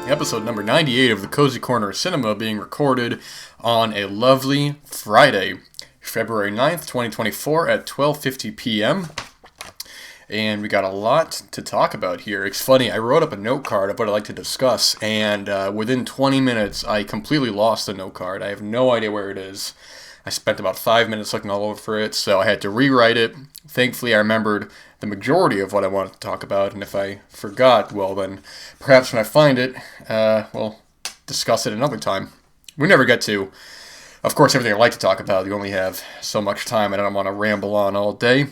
Episode number 98 of the Cozy Corner of Cinema being recorded on a lovely Friday, February 9th, 2024 at 12:50 p.m. And we got a lot to talk about here. It's funny, I wrote up a note card of what I'd like to discuss, and within 20 minutes, I completely lost the note card. I have no idea where it is. I spent about 5 minutes looking all over for it, so I had to rewrite it. Thankfully, I remembered the majority of what I wanted to talk about, and if I forgot, well then, perhaps when I find it, we'll discuss it another time. We never get to, of course, everything I like to talk about. You only have so much time, and I don't want to ramble on all day.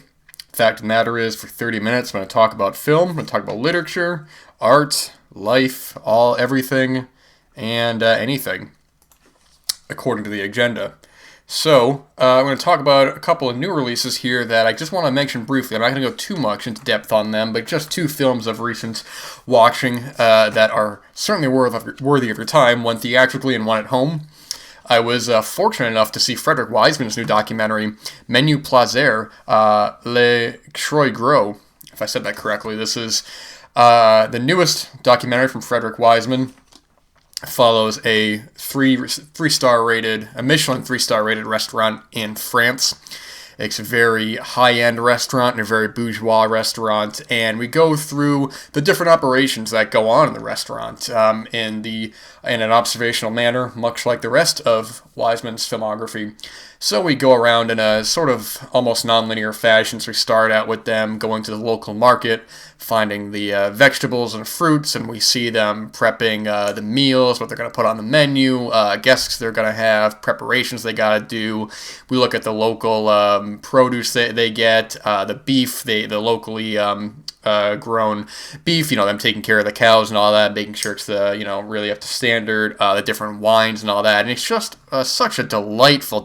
Fact of the matter is, for 30 minutes, I'm going to talk about film, I'm going to talk about literature, art, life, everything, and anything, according to the agenda. So, I'm going to talk about a couple of new releases here that I just want to mention briefly. I'm not going to go too much into depth on them, but just two films of recent watching that are certainly worthy of your time, one theatrically and one at home. I was fortunate enough to see Frederick Wiseman's new documentary, Menus-Plasiris, Troisgros, if I said that correctly. This is the newest documentary from Frederick Wiseman. Follows a Michelin 3-star rated restaurant in France. It's a very high-end restaurant and a very bourgeois restaurant, and we go through the different operations that go on in the restaurant in an observational manner, much like the rest of Wiseman's filmography. So we go around in a sort of almost non-linear fashion. So we start out with them going to the local market, finding the vegetables and fruits, and we see them prepping the meals, what they're going to put on the menu, guests they're going to have, preparations they got to do. We look at the local produce they get, the beef, the locally grown beef, them taking care of the cows and all that, making sure it's really up to standard, the different wines and all that. And it's just such a delightful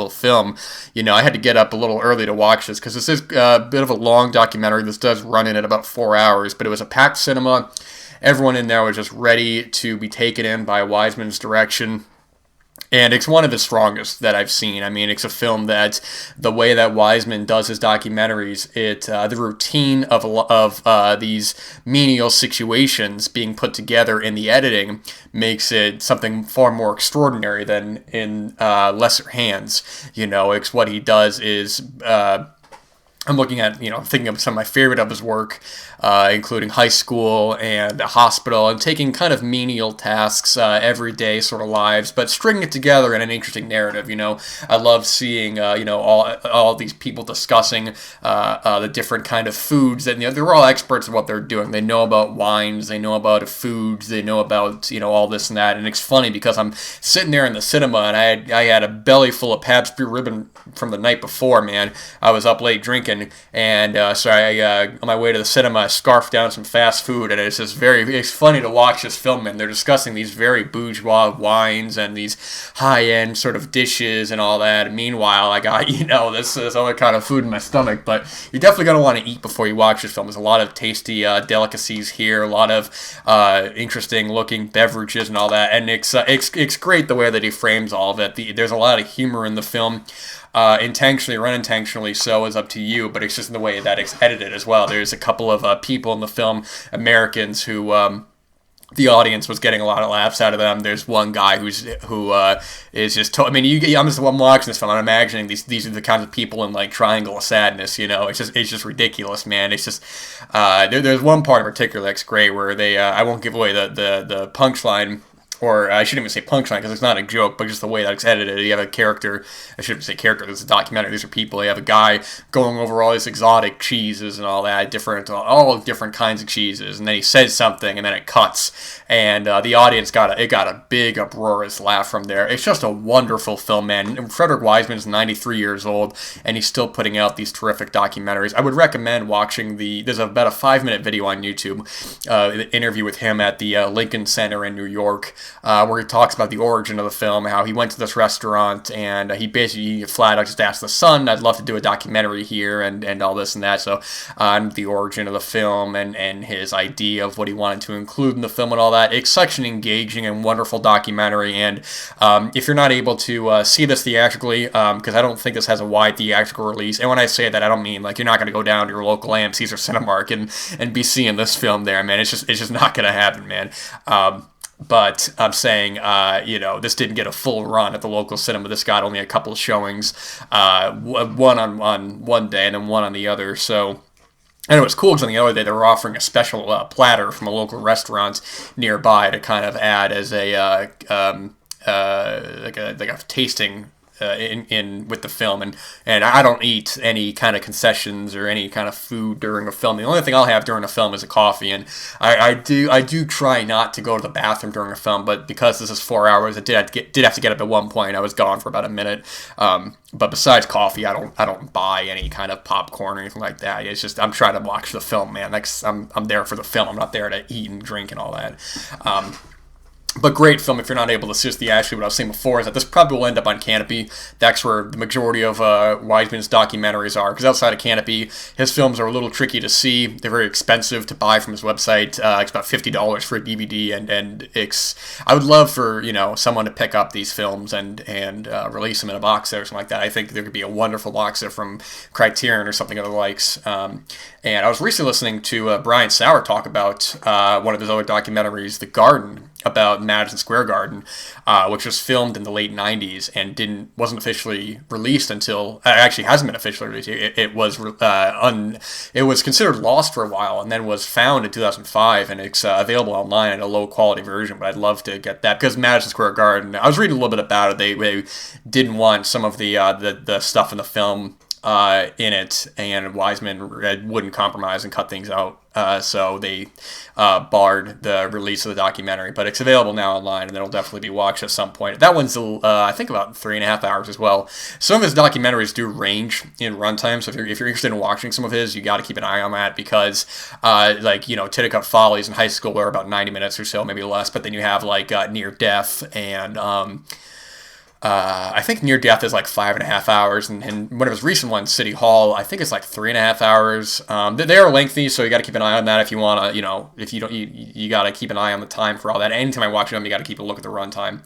film. I had to get up a little early to watch this because this is a bit of a long documentary. This does run in at about 4 hours, but it was a packed cinema. Everyone in there was just ready to be taken in by Wiseman's direction. And it's one of the strongest that I've seen. I mean, it's a film that the way that Wiseman does his documentaries, the routine of these menial situations being put together in the editing makes it something far more extraordinary than in lesser hands. It's what he does is. I'm looking at, thinking of some of my favorite of his work, including High School and a Hospital, and taking kind of menial tasks, everyday sort of lives, but stringing it together in an interesting narrative. I love seeing, all these people discussing the different kind of foods that, they're all experts at what they're doing. They know about wines, they know about foods, they know about, all this and that. And it's funny because I'm sitting there in the cinema and I had a belly full of Pabst Blue Ribbon from the night before, man. I was up late drinking. And so on my way to the cinema, I scarfed down some fast food, and it's funny to watch this film, and they're discussing these very bourgeois wines and these high-end sort of dishes and all that. And meanwhile, I got, this other kind of food in my stomach, but you're definitely going to want to eat before you watch this film. There's a lot of tasty delicacies here, a lot of interesting-looking beverages and all that, and it's great the way that he frames all of it. There's a lot of humor in the film. Intentionally or unintentionally so is up to you, but it's just in the way that it's edited as well. There's a couple of people in the film, Americans, who the audience was getting a lot of laughs out of them. There's one guy who is just. I'm watching this film. I'm imagining these are the kinds of people in like Triangle of Sadness. It's just ridiculous, man. It's just there's one part in particular that's great where they. I won't give away the punchline. Or I shouldn't even say punchline because it's not a joke, but just the way that it's edited. You have a character, I shouldn't say character, this is a documentary, these are people. You have a guy going over all these exotic cheeses and all that, all different kinds of cheeses, and then he says something and then it cuts. And the audience got a big uproarious laugh from there. It's just a wonderful film, man. And Frederick Wiseman is 93 years old, and he's still putting out these terrific documentaries. I would recommend watching there's about a 5-minute video on YouTube, the interview with him at the Lincoln Center in New York, where he talks about the origin of the film, how he went to this restaurant, and he basically flat out just asked the son, I'd love to do a documentary here, and all this and that, so on the origin of the film, and his idea of what he wanted to include in the film and all that. It's such an engaging and wonderful documentary, and if you're not able to see this theatrically, because I don't think this has a wide theatrical release, and when I say that, I don't mean like you're not going to go down to your local AMC's or Cinemark and be seeing this film there, man. It's just not going to happen, man. But I'm saying, this didn't get a full run at the local cinema. This got only a couple of showings, one on one day and then one on the other. So, and it was cool because on the other day they were offering a special platter from a local restaurant nearby to kind of add as a like a tasting in with the film, and I don't eat any kind of concessions or any kind of food during a film. The only thing I'll have during a film is a coffee, and I do try not to go to the bathroom during a film, but because this is 4 hours, I did have to get up at one point. I was gone for about a minute. But besides coffee, I don't buy any kind of popcorn or anything like that. It's just I'm trying to watch the film, man. Like I'm there for the film. I'm not there to eat and drink and all that. But great film if you're not able to seriously. Actually, what I was saying before is that this probably will end up on Canopy. That's where the majority of Wiseman's documentaries are, because outside of Canopy, his films are a little tricky to see. They're very expensive to buy from his website. It's about $50 for a DVD, and I would love for someone to pick up these films and release them in a box set or something like that. I think there could be a wonderful box set from Criterion or something of the likes. And I was recently listening to Brian Sauer talk about one of his other documentaries, The Garden, about Madison Square Garden, which was filmed in the late 90s and wasn't officially released until actually hasn't been officially released. It was considered lost for a while and then was found in 2005, and it's available online in a low quality version. But I'd love to get that because Madison Square Garden. I was reading a little bit about it. They didn't want some of the stuff in the film in it, and Wiseman wouldn't compromise and cut things out. So they barred the release of the documentary, but it's available now online, and it'll definitely be watched at some point. That one's, I think, about 3.5 hours as well. Some of his documentaries do range in runtime, so if you're interested in watching some of his, you got to keep an eye on that because, Titicut Follies in high school are about 90 minutes or so, maybe less, but then you have, Near Death and... I think Near Death is like 5.5 hours, and one of his recent ones, City Hall, I think it's like 3.5 hours. They are lengthy, so you got to keep an eye on that if you want to, if you don't, you got to keep an eye on the time for all that. Anytime I watch them, you got to keep a look at the runtime.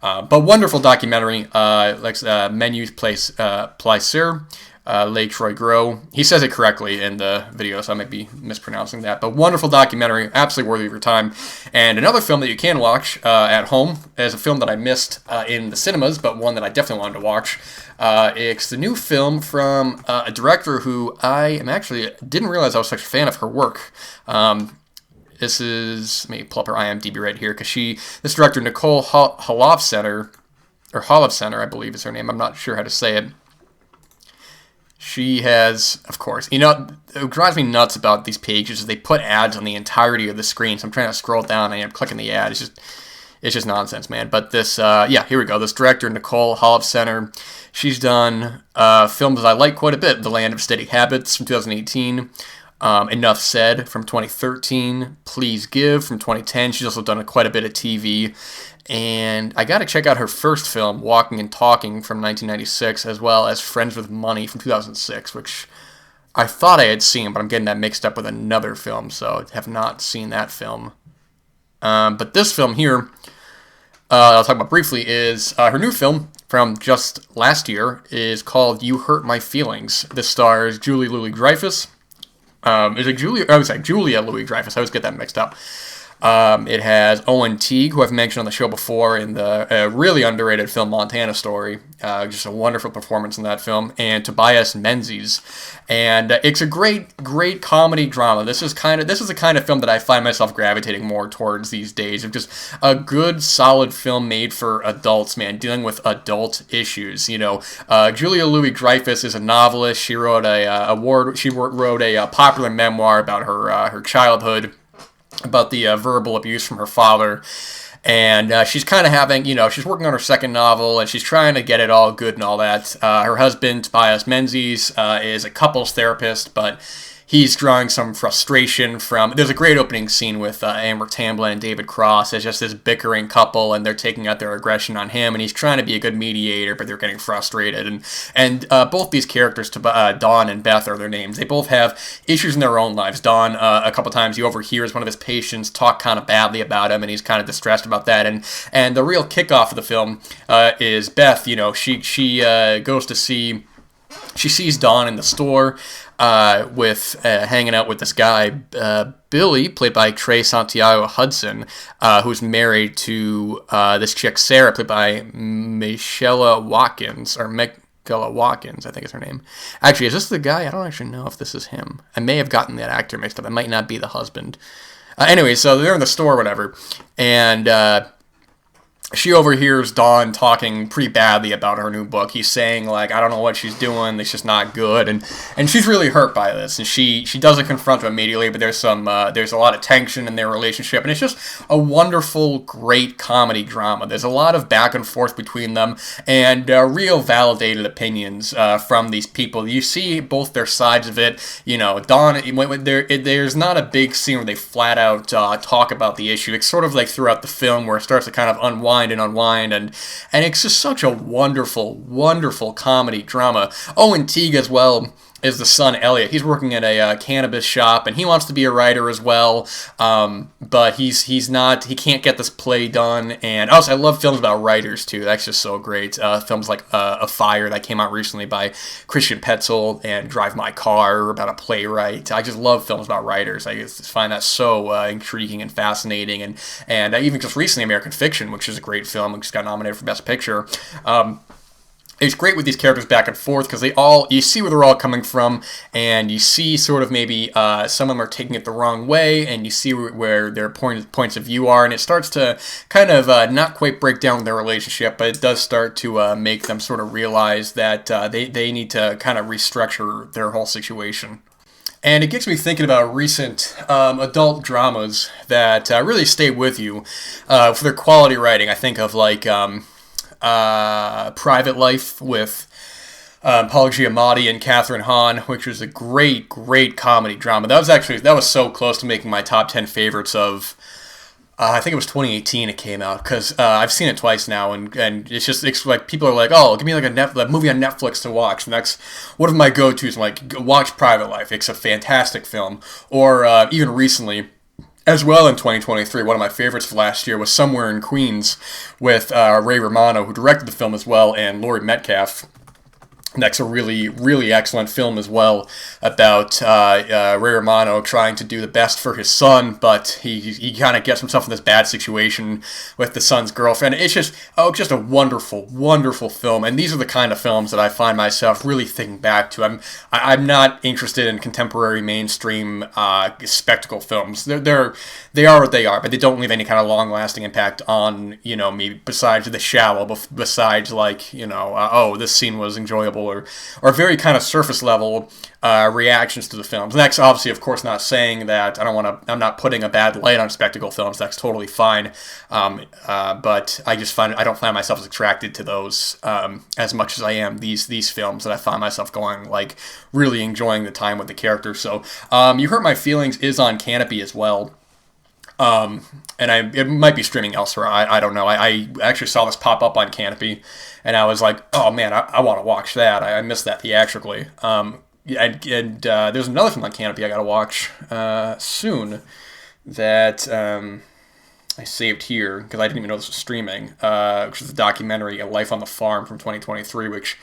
But wonderful documentary, Menus-Plasiris. Lake Troisgros. He says it correctly in the video, so I might be mispronouncing that. But wonderful documentary, absolutely worthy of your time. And another film that you can watch at home is a film that I missed in the cinemas, but one that I definitely wanted to watch. It's the new film from a director who I didn't realize I was such a fan of her work. This is, let me pull up her IMDb right here, because this director, Nicole Holofcener, or Holofcener, I believe is her name. I'm not sure how to say it. She has, of course, it drives me nuts about these pages is they put ads on the entirety of the screen. So I'm trying to scroll down and I'm clicking the ad. It's just nonsense, man. But this, here we go. This director, Nicole Holofcener, she's done films I like quite a bit. The Land of Steady Habits from 2018. Enough Said from 2013. Please Give from 2010. She's also done quite a bit of TV. And I got to check out her first film, Walking and Talking, from 1996, as well as Friends with Money from 2006, which I thought I had seen, but I'm getting that mixed up with another film, so I have not seen that film. But this film here, I'll talk about briefly, is her new film from just last year is called You Hurt My Feelings. This stars Julia Louis-Dreyfus. Julia Louis-Dreyfus. I always get that mixed up. It has Owen Teague, who I've mentioned on the show before in the really underrated film Montana Story. Just a wonderful performance in that film. And Tobias Menzies. And it's a great comedy drama. This is the kind of film that I find myself gravitating more towards these days, of just a good, solid film made for adults, man, dealing with adult issues. Julia Louis-Dreyfus is a novelist. She wrote a popular memoir about her childhood, about the verbal abuse from her father. And she's kind of having, she's working on her second novel, and she's trying to get it all good and all that. Her husband, Tobias Menzies, is a couples therapist, but he's drawing some frustration from... There's a great opening scene with Amber Tamblyn and David Cross as just this bickering couple, and they're taking out their aggression on him, and he's trying to be a good mediator, but they're getting frustrated. And both these characters, Dawn and Beth are their names, they both have issues in their own lives. Dawn, a couple times, he overhears one of his patients talk kind of badly about him, and he's kind of distressed about that. And the real kickoff of the film is Beth. She goes to see... She sees Dawn in the store. with hanging out with this guy, Billy, played by Trey Santiago Hudson, who's married to this chick, Sarah, played by Michelle Watkins, or Megala Watkins, I think is her name. Actually, is this the guy? I don't actually know if this is him. I may have gotten that actor mixed up. It might not be the husband. Anyway, so they're in the store or whatever, and she overhears Dawn talking pretty badly about her new book. He's saying, like, I don't know what she's doing. It's just not good. And she's really hurt by this. And she doesn't confront him immediately, but there's a lot of tension in their relationship. And it's just a wonderful, great comedy drama. There's a lot of back and forth between them and real validated opinions from these people. You see both their sides of it. You know, Dawn, there's not a big scene where they flat out talk about the issue. It's sort of like throughout the film where it starts to kind of unwind, and it's just such a wonderful comedy drama. Oh, and Teague as well is the son, Elliot. He's working at a cannabis shop, and he wants to be a writer as well, but he can't get this play done. And also, I love films about writers too. That's just so great. Films like A Fire that came out recently by Christian Petzold, and Drive My Car about a playwright. I just love films about writers. I just find that so intriguing and fascinating. And even just recently, American Fiction, which is a great film, which got nominated for Best Picture. It's great with these characters back and forth because you see where they're all coming from, and you see sort of maybe some of them are taking it the wrong way, and you see where their points of view are, and it starts to kind of not quite break down their relationship, but it does start to make them sort of realize that they need to kind of restructure their whole situation. And it gets me thinking about recent adult dramas that really stay with you for their quality writing. I think of like Private Life with Paul Giamatti and Catherine Hahn, which was a great comedy drama. That was so close to making my top 10 favorites of. I think it was 2018 it came out, because I've seen it twice now, and it's like people are like, oh, give me like a movie on Netflix to watch. And that's one of my go-tos. I'm like, watch Private Life. It's a fantastic film. Or even recently, as well in 2023, one of my favorites of last year was Somewhere in Queens with Ray Romano, who directed the film as well, and Laurie Metcalf. That's a really excellent film as well about Ray Romano trying to do the best for his son, but he kind of gets himself in this bad situation with the son's girlfriend. It's just a wonderful film, and these are the kind of films that I find myself really thinking back to. I'm not interested in contemporary mainstream spectacle films. They are what they are, but they don't leave any kind of long-lasting impact on, maybe besides The Shallow, besides like, this scene was enjoyable, or very kind of surface level reactions to the films. And that's obviously, of course, not saying that I'm not putting a bad light on spectacle films. That's totally fine. But I don't find myself as attracted to those as much as I am these films that I find myself going, like, really enjoying the time with the characters. So You Hurt My Feelings is on Canopy as well. And it might be streaming elsewhere. I don't know. I actually saw this pop up on Canopy, and I was like, oh man, I want to watch that. I missed that theatrically. And there's another film on Canopy I got to watch soon that I saved here because I didn't even know this was streaming, which is the documentary A Life on the Farm from 2023, which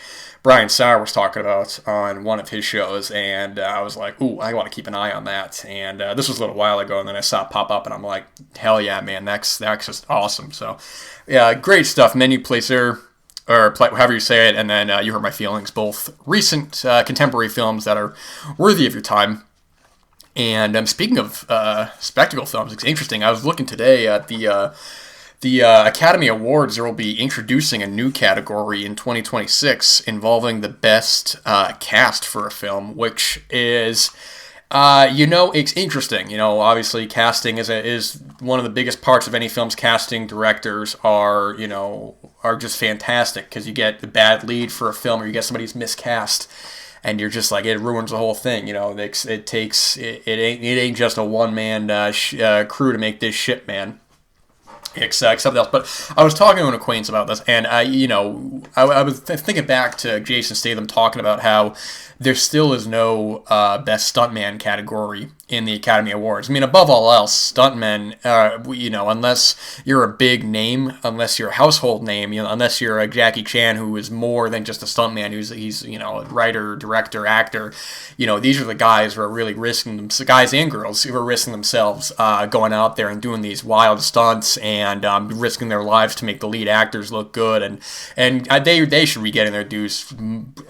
Brian Sauer was talking about on one of his shows, and I was like, ooh, I want to keep an eye on that. And this was a little while ago, and then I saw it pop up, and I'm like, hell yeah, man, that's just awesome. So, yeah, great stuff. Menus-Plasiris, or however you say it, and then You Hurt My Feelings, both recent contemporary films that are worthy of your time. And speaking of spectacle films, it's interesting. I was looking today at the Academy Awards. There will be introducing a new category in 2026 involving the best cast for a film, which is, it's interesting. Obviously casting is one of the biggest parts of any film's casting. Directors are just fantastic because you get the bad lead for a film, or you get somebody who's miscast, and you're just like, it ruins the whole thing. It ain't just a one-man crew to make this shit, man. Except else. But I was talking to an acquaintance about this, and I was thinking back to Jason Statham talking about how there still is no best stuntman category in the Academy Awards. I mean, above all else, stuntmen, unless you're a big name, unless you're a household name, unless you're a Jackie Chan who is more than just a stuntman, he's a writer, director, actor, these are the guys who are really risking them, guys and girls who are risking themselves going out there and doing these wild stunts and risking their lives to make the lead actors look good, and they should be getting their dues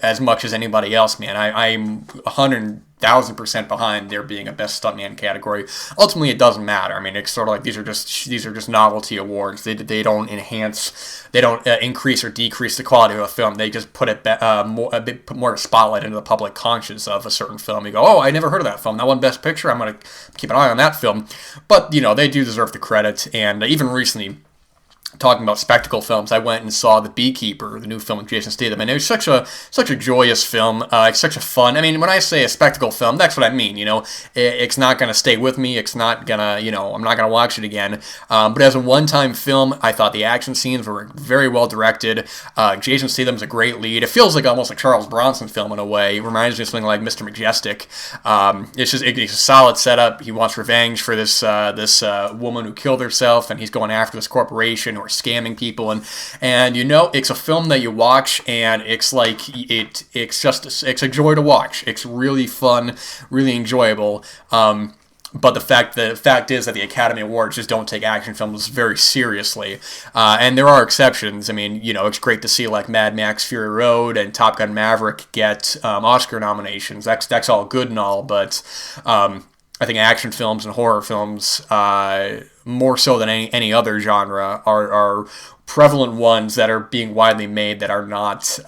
as much as anybody else, man. I'm 1,000% behind there being a best stuntman category. Ultimately, it doesn't matter. I mean, it's sort of like these are just novelty awards. They don't enhance, they don't increase or decrease the quality of a film. They just put it put more spotlight into the public conscience of a certain film. You go, oh, I never heard of that film. That won Best Picture. I'm gonna keep an eye on that film. But they do deserve the credit. And even recently, talking about spectacle films, I went and saw The Beekeeper, the new film with Jason Statham, and it was such a joyous film. It's such a fun. I mean, when I say a spectacle film, that's what I mean. It's not gonna stay with me. It's not gonna, I'm not gonna watch it again. But as a one-time film, I thought the action scenes were very well directed. Jason Statham's a great lead. It feels like almost like Charles Bronson film in a way. It reminds me of something like Mr. Majestic. It's a solid setup. He wants revenge for this woman who killed herself, and he's going after this corporation or scamming people, and it's a film that you watch and it's like it's a joy to watch. It's really fun, really enjoyable. But the fact is that the Academy Awards just don't take action films very seriously, and there are exceptions. I mean, it's great to see like Mad Max Fury Road and Top Gun Maverick get Oscar nominations. That's all good and all, but I think action films and horror films, more so than any other genre, are prevalent ones that are being widely made that are not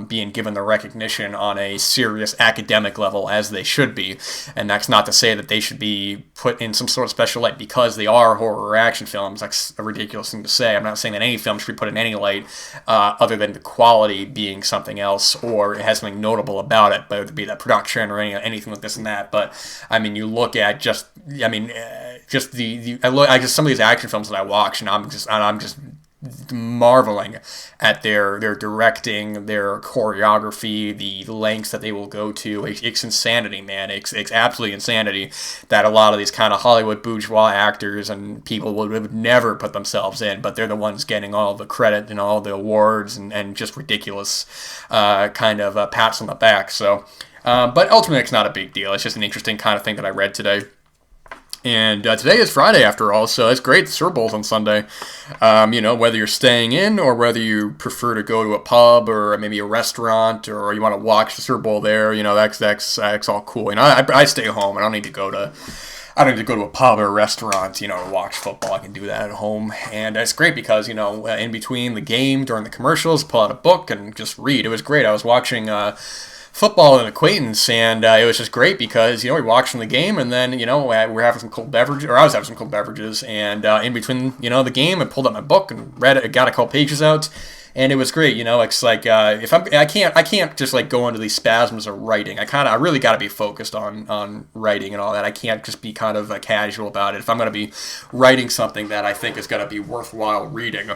being given the recognition on a serious academic level as they should be. And that's not to say that they should be put in some sort of special light because they are horror or action films. That's a ridiculous thing to say. I'm not saying that any film should be put in any light other than the quality being something else or it has something notable about it, whether it be that production or anything like this and that. But I mean, you look at some of these action films that I watch, and I'm just marveling at their directing, their choreography, the lengths that they will go to. It's insanity, man. It's absolutely insanity that a lot of these kind of Hollywood bourgeois actors and people would never put themselves in, but they're the ones getting all the credit and all the awards and just ridiculous pats on the back. So, but ultimately, it's not a big deal. It's just an interesting kind of thing that I read today. And today is Friday, after all, so it's great. The Super Bowl's on Sunday. Whether you're staying in or whether you prefer to go to a pub or maybe a restaurant or you want to watch the Super Bowl there, that's all cool. I stay home. I don't need to go to a pub or a restaurant, to watch football. I can do that at home. And it's great because, in between the game, during the commercials, pull out a book and just read. It was great. I was watching football with an acquaintance, and it was just great because, we watched the game, and then, we're having some cold beverages, or I was having some cold beverages, and in between, the game, I pulled up my book and read it, got a couple pages out, and it was great. It's like, if I can't just like go into these spasms of writing. I really got to be focused on writing and all that. I can't just be kind of casual about it. If I'm going to be writing something that I think is going to be worthwhile reading,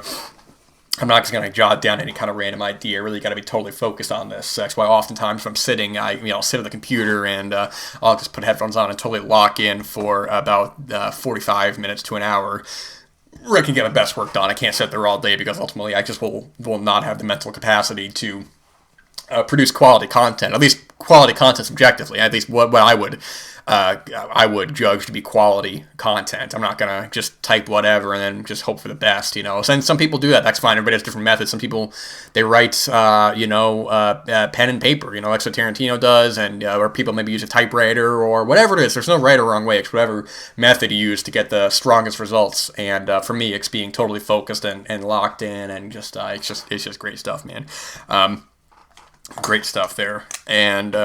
I'm not just going to jot down any kind of random idea. I really got to be totally focused on this. That's why oftentimes when I'm sitting, I'll sit at the computer and I'll just put headphones on and totally lock in for about 45 minutes to an hour where I can get my best work done. I can't sit there all day because ultimately I just will not have the mental capacity to produce quality content, at least quality content subjectively, at least what I would judge to be quality content. I'm not going to just type whatever and then just hope for the best, So some people do that. That's fine. Everybody has different methods. Some people, they write, pen and paper, that's what Tarantino does, and or people maybe use a typewriter or whatever it is. There's no right or wrong way. It's whatever method you use to get the strongest results. And for me, it's being totally focused and locked in, and just it's just great stuff, man. Great stuff there. And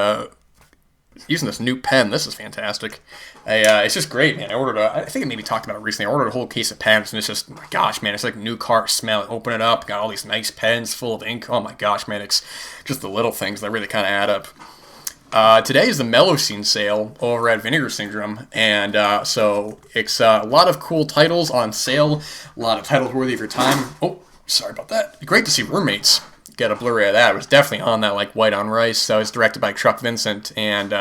using this new pen, this is fantastic. It's just great, man. I think I maybe talked about it recently. I ordered a whole case of pens, and it's just, my gosh, man, it's like new car smell. Open it up, got all these nice pens full of ink. Oh my gosh, man, it's just the little things that really kind of add up. Today is the Melusine sale over at Vinegar Syndrome, and so it's a lot of cool titles on sale, a lot of titles worthy of your time. Oh, sorry about that. Great to see Roommates get a Blu-ray of that. It was definitely on that like White on Rice. That was directed by Chuck Vincent, and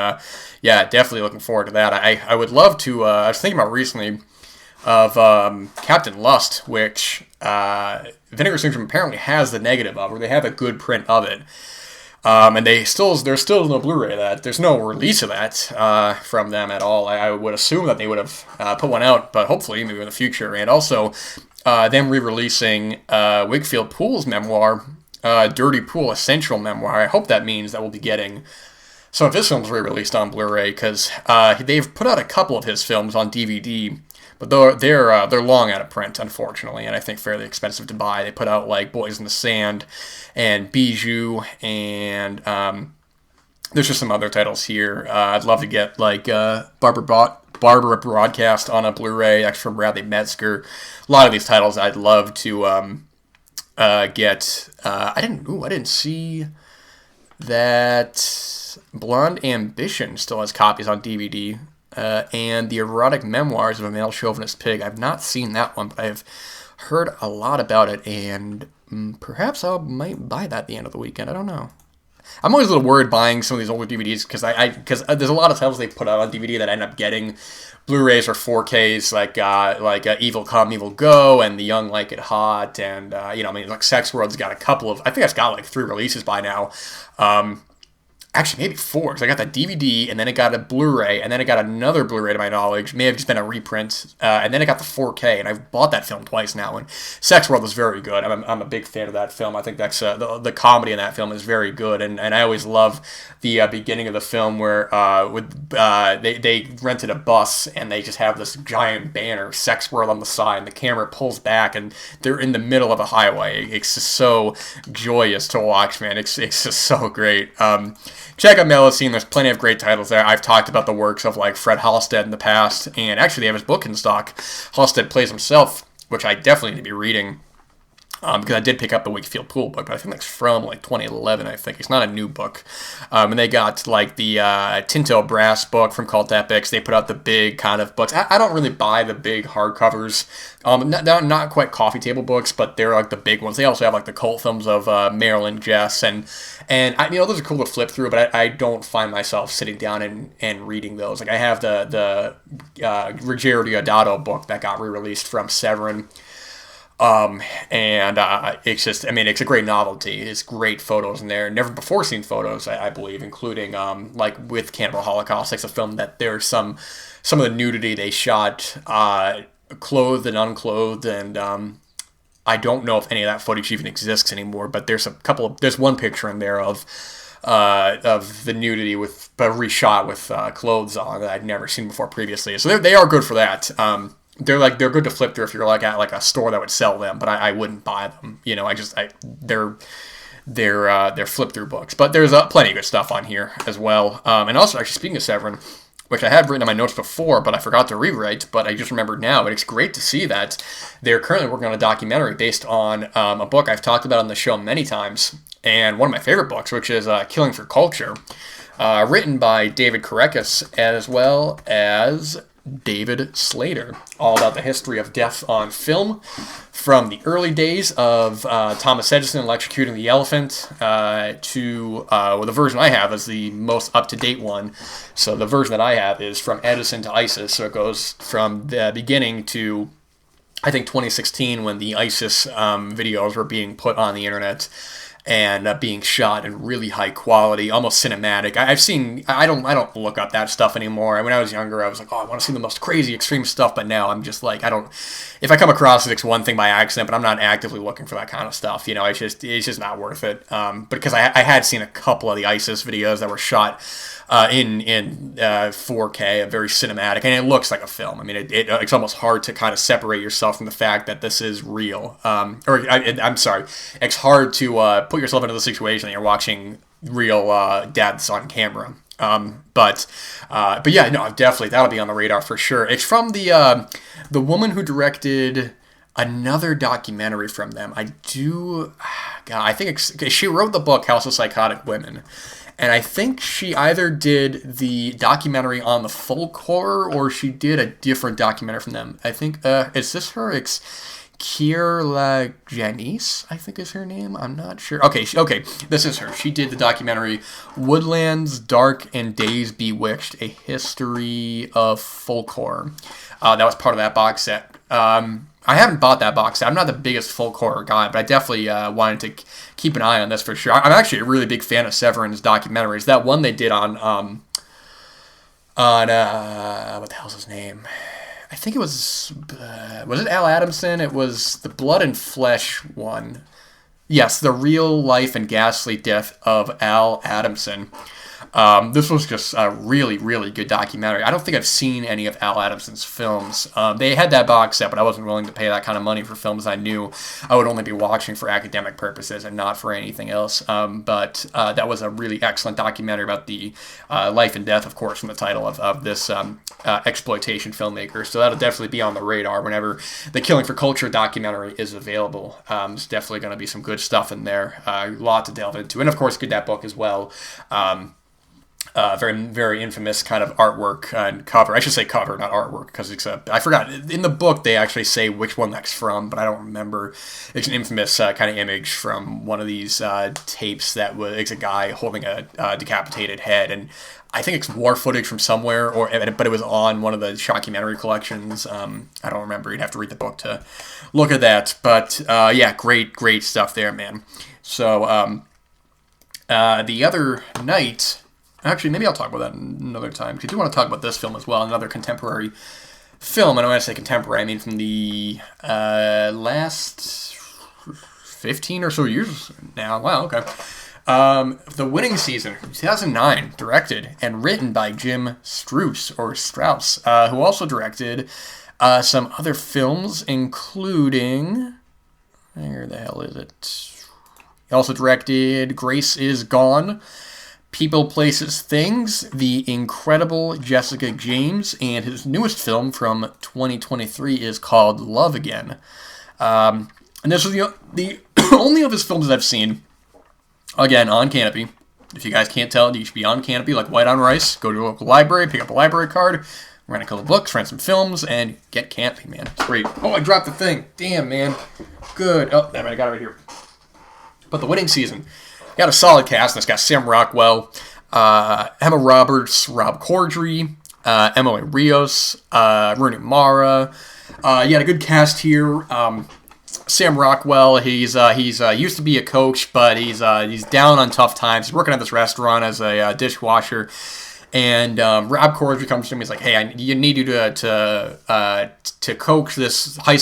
yeah, definitely looking forward to that. I would love to. I was thinking about recently of Captain Lust, which Vinegar Syndrome apparently has the negative of, or they have a good print of it. And there's still no Blu-ray of that. There's no release of that from them at all. I would assume that they would have put one out, but hopefully maybe in the future. And also them re-releasing Wakefield Poole's memoir, Dirty Pool, a central memoir. I hope that means that we'll be getting some of his films re-released on Blu-ray, because they've put out a couple of his films on DVD, but they're long out of print, unfortunately, and I think fairly expensive to buy. They put out like Boys in the Sand and Bijou, and there's just some other titles here. I'd love to get like Barbara Broadcast on a Blu-ray, actually from Bradley Metzger. A lot of these titles I'd love to get. I didn't see that Blonde Ambition still has copies on DVD. And The Erotic Memoirs of a Male Chauvinist Pig. I've not seen that one, but I've heard a lot about it, and perhaps I might buy that at the end of the weekend. I don't know. I'm always a little worried buying some of these older DVDs, because there's a lot of titles they put out on DVD that I end up getting Blu-rays or 4Ks, like Evil Come, Evil Go, and The Young Like It Hot, and like Sex World's got a couple of, I think it's got like 3 releases by now. Actually, maybe 4, because I got that DVD, and then it got a Blu-ray, and then it got another Blu-ray to my knowledge. May have just been a reprint, and then it got the 4K, and I've bought that film twice now, and Sex World is very good. I'm a big fan of that film. I think that's the comedy in that film is very good, and I always love the beginning of the film where they rented a bus, and they just have this giant banner, Sex World, on the side, and the camera pulls back, and they're in the middle of a highway. It's just so joyous to watch, man. It's just so great. Check out Melusine. There's plenty of great titles there. I've talked about the works of like Fred Halstead in the past, and actually they have his book in stock. Halstead Plays Himself, which I definitely need to be reading, because I did pick up the Wakefield Poole book, but I think that's from like 2011, I think. It's not a new book. And they got like the Tinto Brass book from Cult Epics. They put out the big kind of books. I don't really buy the big hardcovers. Not quite coffee table books, but they're like the big ones. They also have like the cult films of Marilyn Jess, and those are cool to flip through, but I don't find myself sitting down and reading those. Like I have the Ruggiero Deodato book that got re-released from Severin. It's just, it's a great novelty. It's great photos in there. Never before seen photos, I believe, including, like with Cannibal Holocaust. It's a film that there's some of the nudity they shot, clothed and unclothed, and, I don't know if any of that footage even exists anymore, but there's one picture in there of the nudity but reshot with, clothes on that I'd never seen before previously. So they are good for that. They're good to flip through if you're like at like a store that would sell them, but I wouldn't buy them. They're flip through books, but there's plenty of good stuff on here as well. And also, actually, speaking of Severin, which I had written in my notes before, but I forgot to rewrite, but I just remembered now. But it's great to see that they're currently working on a documentary based on a book I've talked about on the show many times, and one of my favorite books, which is Killing for Culture, written by David Korekis as well as David Slater, all about the history of death on film from the early days of Thomas Edison electrocuting the elephant to the version I have is the most up-to-date one. So the version that I have is from Edison to ISIS, so it goes from the beginning to, I think, 2016, when the ISIS videos were being put on the internet and being shot in really high quality, almost cinematic. I don't look up that stuff anymore. When I was younger, I was like, I want to see the most crazy, extreme stuff, but now I'm just like, if I come across it, it's one thing by accident, but I'm not actively looking for that kind of stuff. It's just not worth it. Because I had seen a couple of the ISIS videos that were shot in 4K, very cinematic, and it looks like a film. It's almost hard to kind of separate yourself from the fact that this is real. I'm sorry, it's hard to put yourself into the situation that you're watching real deaths on camera. But yeah, no, definitely that'll be on the radar for sure. It's from the woman who directed another documentary from them. I think she wrote the book House of Psychotic Women. And I think she either did the documentary on the folk horror or she did a different documentary from them. I think, is this her? Kier Janice, I think is her name. I'm not sure. Okay, this is her. She did the documentary Woodlands, Dark and Days Bewitched, A History of Folk Horror. That was part of that box set. I haven't bought that box set. I'm not the biggest folk horror guy, but I definitely wanted to keep an eye on this for sure. I'm actually a really big fan of Severin's documentaries. That one they did on what the hell's his name? I think it was it Al Adamson? It was the Blood and Flesh one. Yes, the real life and ghastly death of Al Adamson. This was just a really, really good documentary. I don't think I've seen any of Al Adamson's films. They had that box set, but I wasn't willing to pay that kind of money for films I knew I would only be watching for academic purposes and not for anything else. But that was a really excellent documentary about the life and death, of course, from the title of this exploitation filmmaker. So that'll definitely be on the radar whenever the Killing for Culture documentary is available. There's definitely going to be some good stuff in there. A lot to delve into. And, of course, get that book as well. Very, very infamous kind of artwork and cover. I should say cover, not artwork, because I forgot. In the book, they actually say which one that's from, but I don't remember. It's an infamous kind of image from one of these tapes that it's a guy holding a decapitated head, and I think it's war footage from somewhere, but it was on one of the shockumentary collections. I don't remember. You'd have to read the book to look at that. But yeah, great stuff there, man. So the other night. Actually, maybe I'll talk about that another time, because I do want to talk about this film as well, another contemporary film. And when I say contemporary, I mean from the last 15 or so years now. Wow, okay. The Winning Season, 2009, directed and written by Jim Strouse, who also directed some other films, including... Where the hell is it? He also directed Grace is Gone, People, Places, Things, The Incredible Jessica James, and his newest film from 2023 is called Love Again. And this was the only of his films that I've seen, again, on Canopy. If you guys can't tell, you should be on Canopy like white on rice. Go to your local library, pick up a library card, rent a couple of books, rent some films, and get Canopy, man. It's great. Oh, I dropped the thing. Damn, man. Good. Oh, damn it, I got it right here. But The Winning Season. Got a solid cast. It's got Sam Rockwell, Emma Roberts, Rob Corddry, Emily Rios, Rooney Mara. You got a good cast here. Sam Rockwell, he's used to be a coach, but he's down on tough times. He's working at this restaurant as a dishwasher. And Rob Corddry comes to me. He's like, "Hey, you need you to coach this high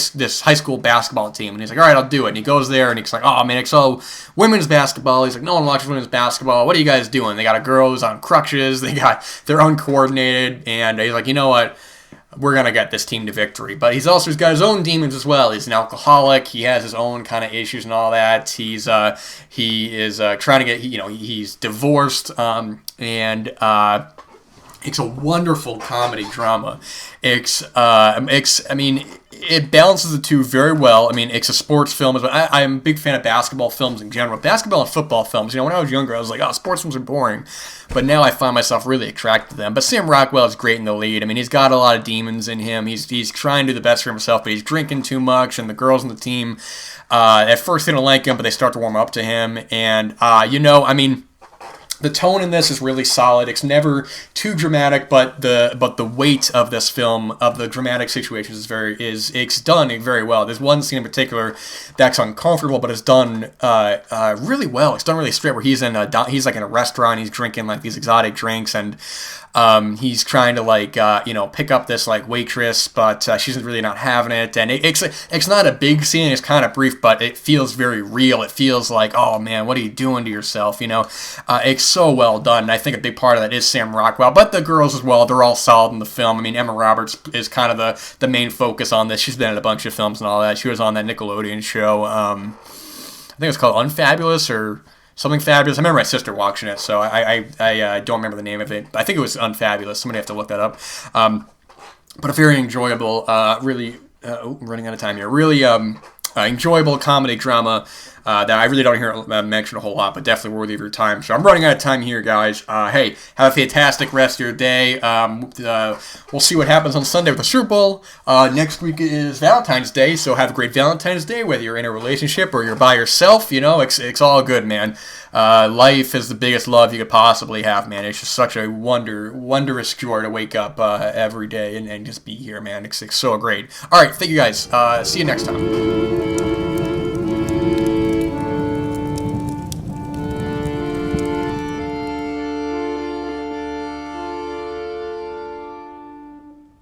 school basketball team." And he's like, "All right, I'll do it." And he goes there, and he's like, "Oh man, it's all women's basketball." He's like, "No one watches women's basketball. What are you guys doing? They got a girl who's on crutches. They're uncoordinated." And he's like, "You know what? We're going to get this team to victory." But he's got his own demons as well. He's an alcoholic. He has his own kind of issues and all that. He is trying to get, he's divorced, and it's a wonderful comedy drama. It balances the two very well. I mean, it's a sports film, but I'm a big fan of basketball films in general. Basketball and football films. When I was younger, I was like, "Oh, sports films are boring," but now I find myself really attracted to them. But Sam Rockwell is great in the lead. I mean, he's got a lot of demons in him. He's trying to do the best for himself, but he's drinking too much. And the girls on the team, at first they don't like him, but they start to warm up to him. And the tone in this is really solid. It's never too dramatic, but the weight of this film, of the dramatic situations, it's done very well. There's one scene in particular that's uncomfortable, but it's done really well. It's done really straight, where he's like in a restaurant, he's drinking like these exotic drinks, and he's trying to pick up this like waitress, but she's really not having it. And it's not a big scene. It's kind of brief, but it feels very real. It feels like, oh man, what are you doing to yourself? It's so well done. And I think a big part of that is Sam Rockwell, but the girls as well. They're all solid in the film. I mean, Emma Roberts is kind of the main focus on this. She's been in a bunch of films and all that. She was on that Nickelodeon show. I think it's called Unfabulous or something fabulous. I remember my sister watching it, so I don't remember the name of it. I think it was Unfabulous. Somebody have to look that up. But a very enjoyable, really running out of time here. Really enjoyable comedy drama that I really don't hear mentioned a whole lot, but definitely worthy of your time. So I'm running out of time here, guys. Hey, have a fantastic rest of your day. We'll see what happens on Sunday with the Super Bowl. Next week is Valentine's Day, so have a great Valentine's Day, whether you're in a relationship or you're by yourself. It's all good, man. Life is the biggest love you could possibly have, man. It's just such a wondrous joy to wake up every day and just be here, man. It's so great. All right, thank you guys. See you next time.